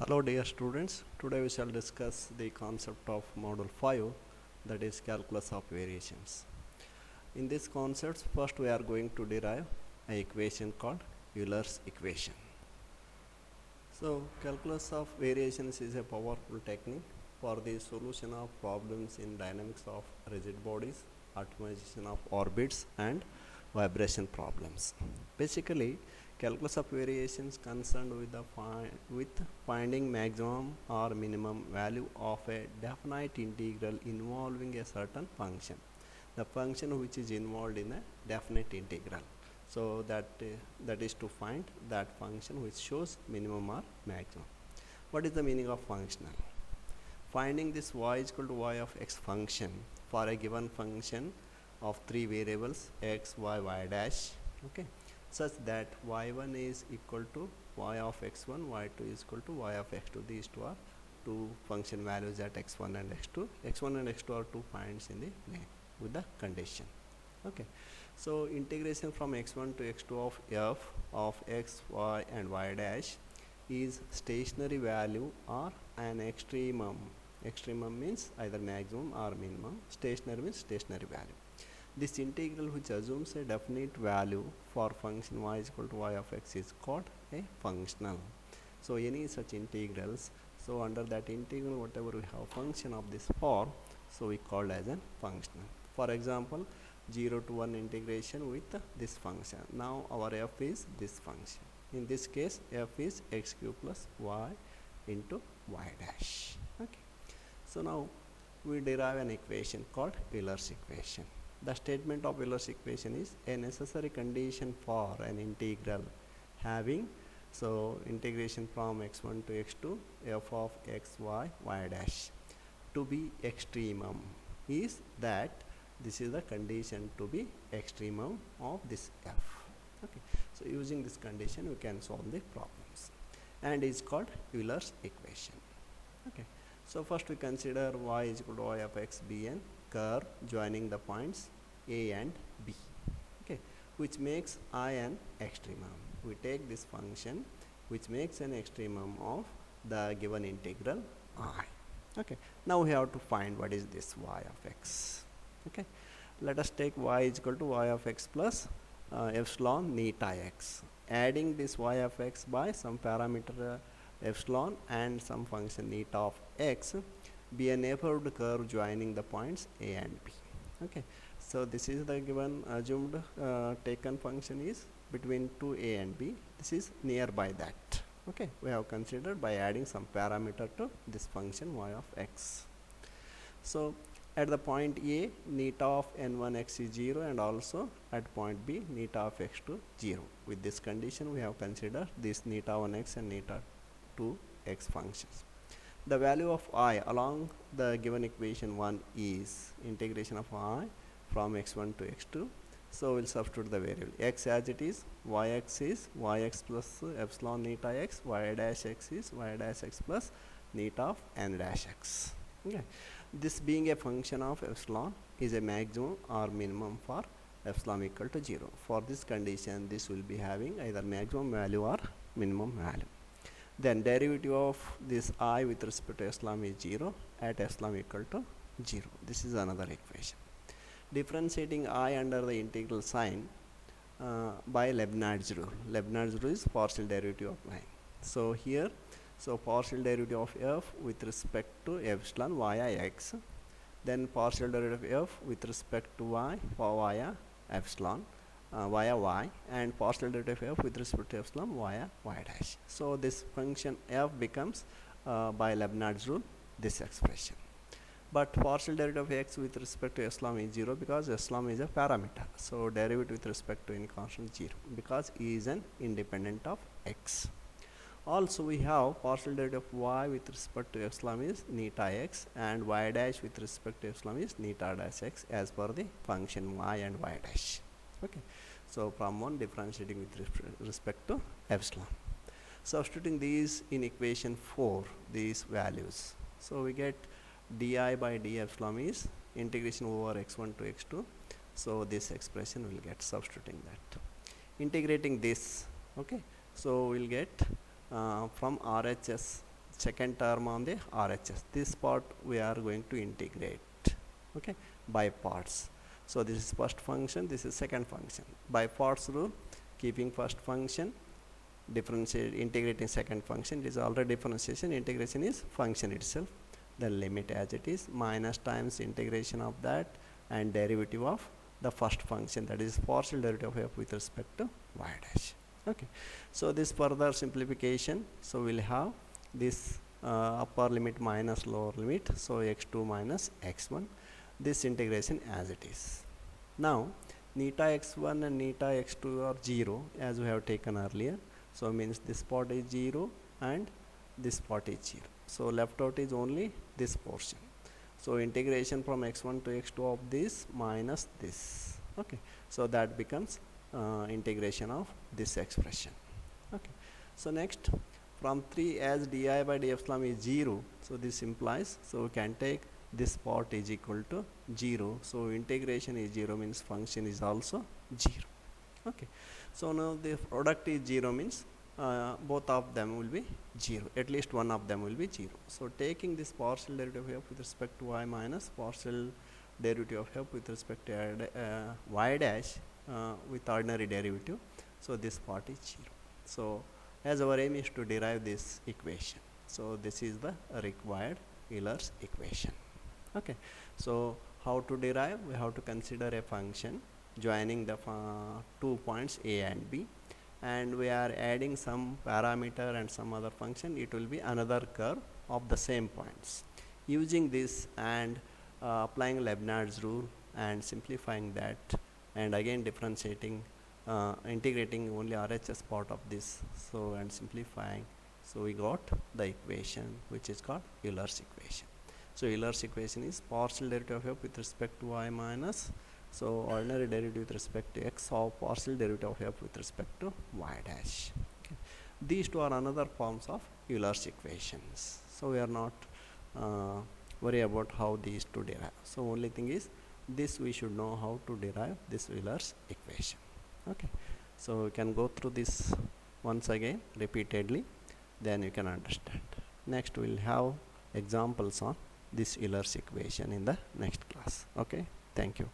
Hello dear students, today we shall discuss the concept of module 5, that is calculus of variations. In this concept, first we are going to derive an equation called Euler's equation. So calculus of variations is a powerful technique for the solution of problems in dynamics of rigid bodies, optimization of orbits and vibration problems. Basically, calculus of variations concerned with finding maximum or minimum value of a definite integral involving a certain function. The function which is involved in a definite integral. So that is to find that function which shows minimum or maximum. What is the meaning of functional? Finding this y is equal to y of x function for a given function of three variables x, y dash, okay, such that y1 is equal to y of x1, y2 is equal to y of x2. These two are two function values at x1 and x2. x1 and x2 are two points in the plane with the condition. Okay, so integration from x1 to x2 of f of x, y and y dash is stationary value or an extremum. Extremum means either maximum or minimum. Stationary means stationary value. This integral which assumes a definite value for function y is equal to y of x is called a functional. So any such integrals, so under that integral whatever we have function of this form, so we call as a functional. For example, 0 to 1 integration with this function. Now our f is this function. In this case f is x cube plus y into y dash. Okay. So now we derive an equation called Euler's equation. The statement of Euler's equation is a necessary condition for an integral having, so integration from x1 to x2 f of x, y dash to be extremum is that this is the condition to be extremum of this f. Okay, so using this condition we can solve the problems and is called Euler's equation. Okay, so first we consider y is equal to y of x be an curve joining the points a and b, okay, which makes I an extremum. We take this function which makes an extremum of the given integral I. Okay, now we have to find what is this y of x. Okay, let us take y is equal to y of x plus epsilon neta x, adding this y of x by some parameter epsilon and some function neta of x be a neighborhood curve joining the points a and b. Okay, so this is the given assumed taken function is between 2a and b. This is nearby that. Okay, we have considered by adding some parameter to this function y of x. So at the point a, neta of n1x is 0 and also at point b, neta of x2 0. With this condition we have considered this neta 1x and neta 2x functions. The value of I along the given equation 1 is integration of I from x1 to x2. So we'll substitute the variable x as it is, yx is yx plus epsilon neta x, y dash x is y dash x plus neta of n dash x. Okay, this being a function of epsilon is a maximum or minimum for epsilon equal to 0. For this condition this will be having either maximum value or minimum value. Then derivative of this I with respect to epsilon is 0 at epsilon equal to 0. This is another equation. Differentiating I under the integral sign by Leibniz rule. Leibniz rule is partial derivative of y. So here, so partial derivative of f with respect to epsilon via x, then partial derivative of f with respect to y for via epsilon via y, and partial derivative of f with respect to epsilon via y dash. So this function f becomes by Leibniz rule this expression. But partial derivative of x with respect to epsilon is 0 because epsilon is a parameter. So derivative with respect to any constant 0 because E is an independent of x. Also we have partial derivative of y with respect to epsilon is neta x and y dash with respect to epsilon is neta dash x as per the function y and y dash. Okay, so from one differentiating with respect to epsilon. Substituting these in equation 4, these values. So we get di by d epsilon is integration over x1 to x2. So this expression will get substituting that. Integrating this, okay, so we'll get from RHS second term on the RHS. This part we are going to integrate, okay, by parts. So this is first function, this is second function. By parts rule, keeping first function, differentiate, integrating second function. It is already differentiation, integration is function itself. The limit as it is, minus times integration of that and derivative of the first function, that is partial derivative of f with respect to y dash. Okay, so this further simplification, so we'll have this upper limit minus lower limit, so x2 minus x1, this integration as it is. Now neta x1 and neta x2 are 0 as we have taken earlier, so means this part is 0 and this part is 0, so left out is only this portion. So integration from x1 to x2 of this minus this, okay, so that becomes integration of this expression. Okay, so next from 3, as di by df is 0, so this implies, so we can take this part is equal to 0, so integration is 0 means function is also 0. Okay, so now the product is 0 means both of them will be 0, at least one of them will be 0. So taking this partial derivative of f with respect to y minus partial derivative of f with respect to y dash with ordinary derivative, so this part is 0. So as our aim is to derive this equation, so this is the required Euler's equation. Okay, so how to derive? We have to consider a function joining the 2 points a and b, and we are adding some parameter and some other function. It will be another curve of the same points. Using this and applying Leibniz rule and simplifying that, and again differentiating, integrating only RHS part of this, so and simplifying, so we got the equation which is called Euler's equation. So Euler's equation is partial derivative of f with respect to y minus, so ordinary derivative with respect to x of partial derivative of f with respect to y dash. Okay. These two are another forms of Euler's equations, so we are not worry about how these two derive. So only thing is this we should know how to derive this Euler's equation. Okay, so you can go through this once again repeatedly, then you can understand. Next we'll have examples on this Euler's equation in the next class. Okay, thank you.